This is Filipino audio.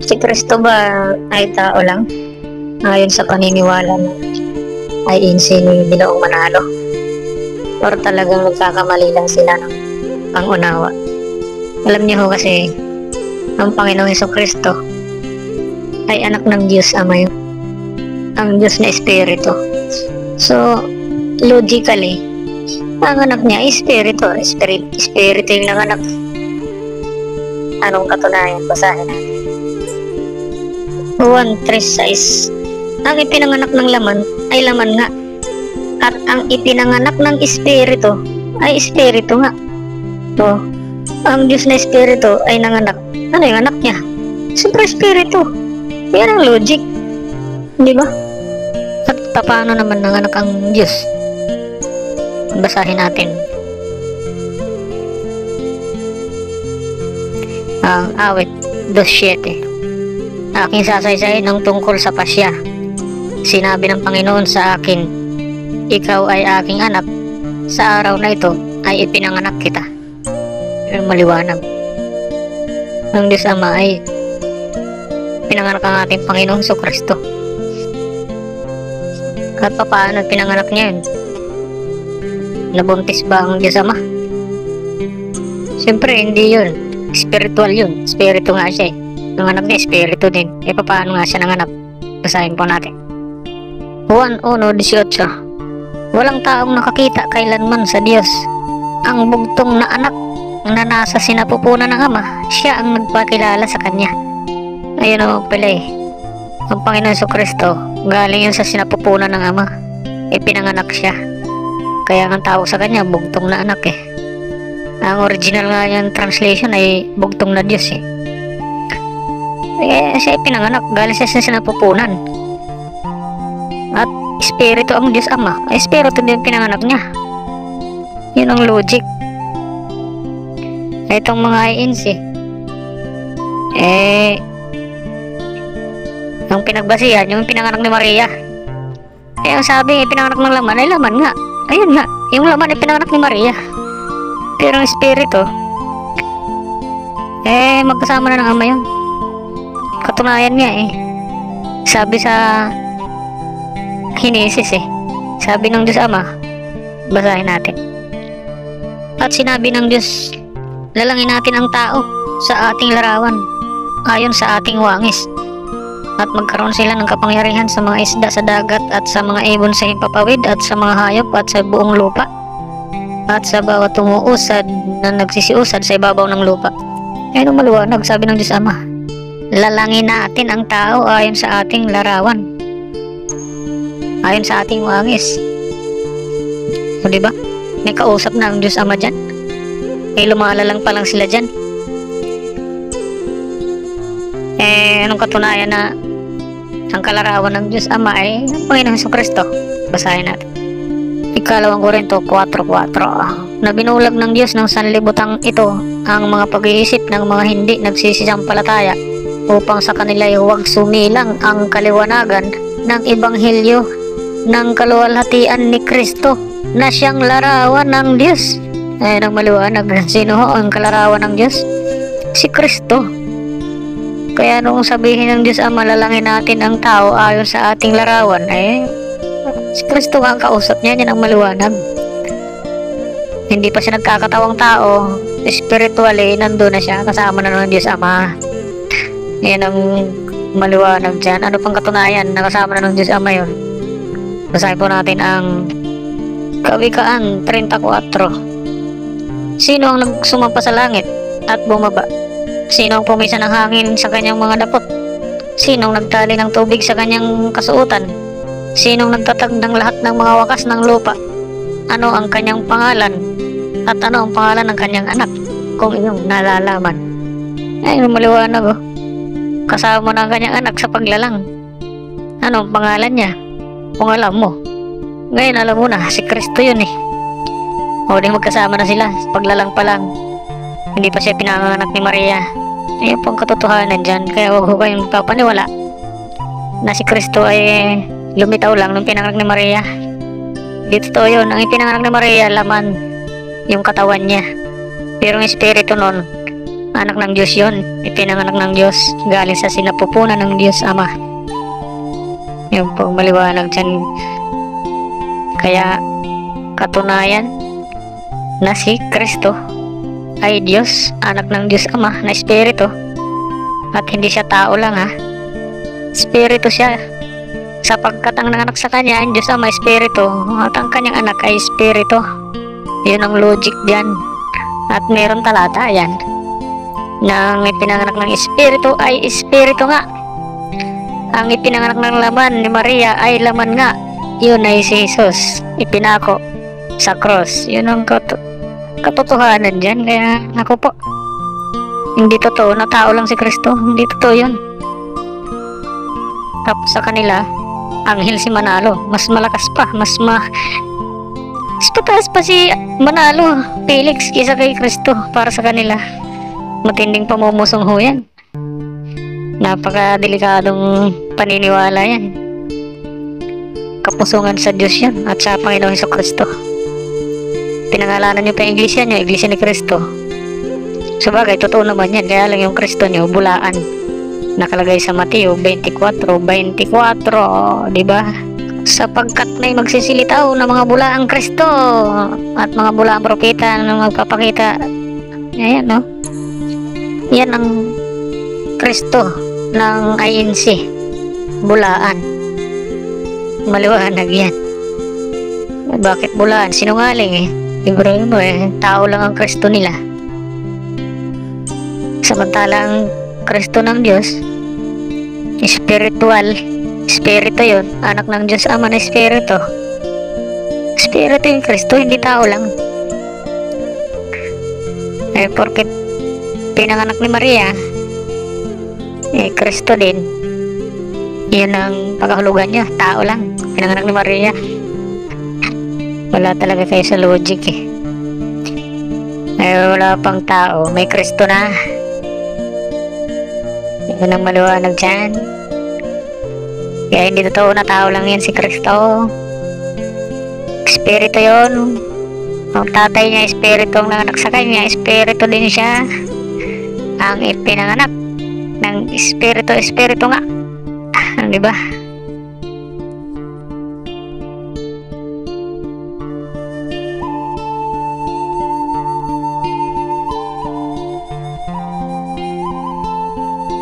Si Kristo ba ay tao lang? Ayon sa paniniwala na ay insi ni Ginoong Manalo? Or talagang nagkakamali lang sila ng pangunawa? Alam niyo ho kasi, ang Panginoong Hesukristo ay anak ng Diyos Ama yun. Ang Diyos na Espiritu. So, logically, ang anak niya ay Espiritu. Espiritu yung nanganak. Anong katunayan? Basahin natin. Juan 3:6. Ang ipinanganak ng laman ay laman nga. At ang ipinanganak ng Espiritu ay Espiritu nga. So, ang Diyos na Espiritu ay nanganak. Ano yung anak niya? Siyempre Espiritu. Yan ang logic. Di ba? At paano naman nanganak ang Diyos? Basahin natin. Ang awit 2:7. Aking sasaysayin ng tungkol sa pasya. Sinabi ng Panginoon sa akin, ikaw ay aking anak. Sa araw na ito ay ipinanganak kita. Maliwanag. Ang Diyos Ama ay pinanganak ang ating Panginoong Hesukristo. At paano pinanganak niya yun? Nabuntis ba ang Diyos Ama? Siyempre hindi yun. Spiritual yun. Spiritu nga siya eh. Nanganak niya, Espiritu din. E paano nga siya nanganak? Basahin po natin. Juan 1:18. Walang taong nakakita kailanman sa Diyos. Ang bugtong na anak na nasa sinapupunan ng Ama, siya ang nagpakilala sa Kanya. Ayun o pala eh. Ang Panginoon Hesukristo, galing yun sa sinapupunan ng Ama. E pinanganak siya. Kaya ang tawag sa Kanya, bugtong na anak eh. Ang original nga yung translation ay bugtong na Diyos eh. Siya ay pinanganak, galing siya sa sinapupunan. At Espiritu ang Diyos Ama, Espiritu din pinanganak niya. Yun ang logic. Itong mga INC yung pinagbasihan, yung pinanganak ni Maria. Ang sabi, pinanganak ng laman ay laman nga. Ayun nga, yung laman ay pinanganak ni Maria. Pero ang Espiritu magkasama na ng Ama yun. Katunayan nga eh. Sabi sa Genesis sabi ng Diyos Ama, basahin natin. At sinabi ng Diyos, lalangin natin ang tao sa ating larawan, ayon sa ating wangis, at magkaroon sila ng kapangyarihan sa mga isda sa dagat, at sa mga ibon sa himpapawid, at sa mga hayop, at sa buong lupa, at sa bawat tumuusad na nagsisiusad sa ibabaw ng lupa. Ayun ang maliwanag, sabi ng Diyos Ama. Lalangin natin ang tao ayon sa ating larawan, ayon sa ating wangis. O diba? May kausap na ang Diyos Ama dyan. May lumalalang pa lang sila dyan. Anong katunayan na ang kalarawan ng Diyos Ama ay ang Panginoong Hesukristo? Basahin natin. Ikalawang Korinto 4:4. Na binulag ng Diyos ng sanlibutang ito ang mga pag-iisip ng mga hindi nagsisisampalataya, upang sa kanila ay huwag sumilang ang kaliwanagan ng Ebanghelyo ng kaluwalhatian ni Kristo, na siyang larawan ng Diyos. Ayun ang maliwanag. Sino ho ang kalarawan ng Diyos? Si Kristo. Kaya nung sabihin ng Diyos Ama, lalangin natin ang tao ayon sa ating larawan, si Kristo ang kausap niya. Yan ang maliwanag. Hindi pa siya nagkakatawang tao. Spiritually, nandun na siya. Kasama na ng Diyos Ama. Yan ang maliwanag dyan. Ano pang katunayan? Nakasama na ng Diyos Ama yun. Basahin po natin ang Kawikaan 34. Sino ang nagsumampa sa langit at bumaba? Sino ang pumisa ng hangin sa kanyang mga dapot? Sino ang nagtali ng tubig sa kanyang kasuotan? Sino ang nagtatag ng lahat ng mga wakas ng lupa? Ano ang kanyang pangalan? At ano ang pangalan ng kanyang anak? Kung inyong nalalaman. Ayun, maliwanag oh. Kasama na ang kanyang anak sa paglalang. Ano ang pangalan niya? Kung alam mo. Ngayon alam mo na, si Kristo yun eh. O di magkasama na sila, paglalang pa lang. Hindi pa siya pinanganak ni Maria. Ayun pong katotohanan dyan. Kaya huwag ko kayong papaniwala na si Kristo ay lumitaw lang nung pinanganak ni Maria. Dito to yun, ang ipinanganak ni Maria, laman yung katawan niya. Pero ang espiritu nun anak ng Diyos yun. Ipinanganak ng Diyos. Galing sa sinapupunan ng Diyos Ama. Yung pong maliwanag dyan. Kaya katunayan na si Kristo ay Diyos, anak ng Diyos Ama na Espiritu. At hindi siya tao lang ha. Espiritu siya. Sapagkat ang nanganak sa kanya ang Diyos Ama Espiritu. At ang kanyang anak ay Espiritu. Yun ang logic diyan. At meron talata yan. Nang ipinanganak ng Espiritu ay Espiritu nga. Ang ipinanganak ng laman ni Maria ay laman nga. Yun ay si Jesus. Ipinako sa cross. Yun ang katotohanan dyan. Kaya ako po, hindi totoo na tao lang si Kristo. Hindi totoo yun. Tapos sa kanila, anghel si Manalo. Mas malakas pa. Mas pataas pa si Manalo, Felix, kisa kay Kristo para sa kanila. Matinding pamumusong ho yan. Napaka-delikadong paniniwala yan. Kapusungan sa Diyos yan at sa Panginoong Jesucristo. Pinangalanan nyo pa yung iglesia nyo, iglesia ni Kristo. Sabagay, totoo naman yan. Kaya lang yung Kristo nyo, bulaan. Nakalagay sa Mateo 24:24, diba? Sapagkat may magsisilitaw na mga bulaang Kristo at mga bulaang propeta na magpapakita. Ayan, no? Yan ang Kristo ng INC. Bulaan. Maliwanag yan. Bakit bulaan? Sinungaling eh. Libro mo eh. Tao lang ang Kristo nila. Samantalang Kristo ng Diyos, spiritual. Espiritu yun. Anak ng Diyos Ama na Espiritu. Espiritu yung Kristo, hindi tao lang. Eh, porket pinanganak ni Maria, eh, Kristo din. Yun ang pagkahulugan niya. Tao lang. Pinanganak ni Maria. Wala talaga kayo sa logic eh. Eh, wala pang tao. May Kristo na. Yun ang maliwanag dyan. Kaya hindi totoo na tao lang yan si Kristo. Espiritu yun. Ang tatay niya, Espiritu ang nanganak sa kanya. Espiritu din siya. Ang ipinanganak ng Espiritu nga. Diba?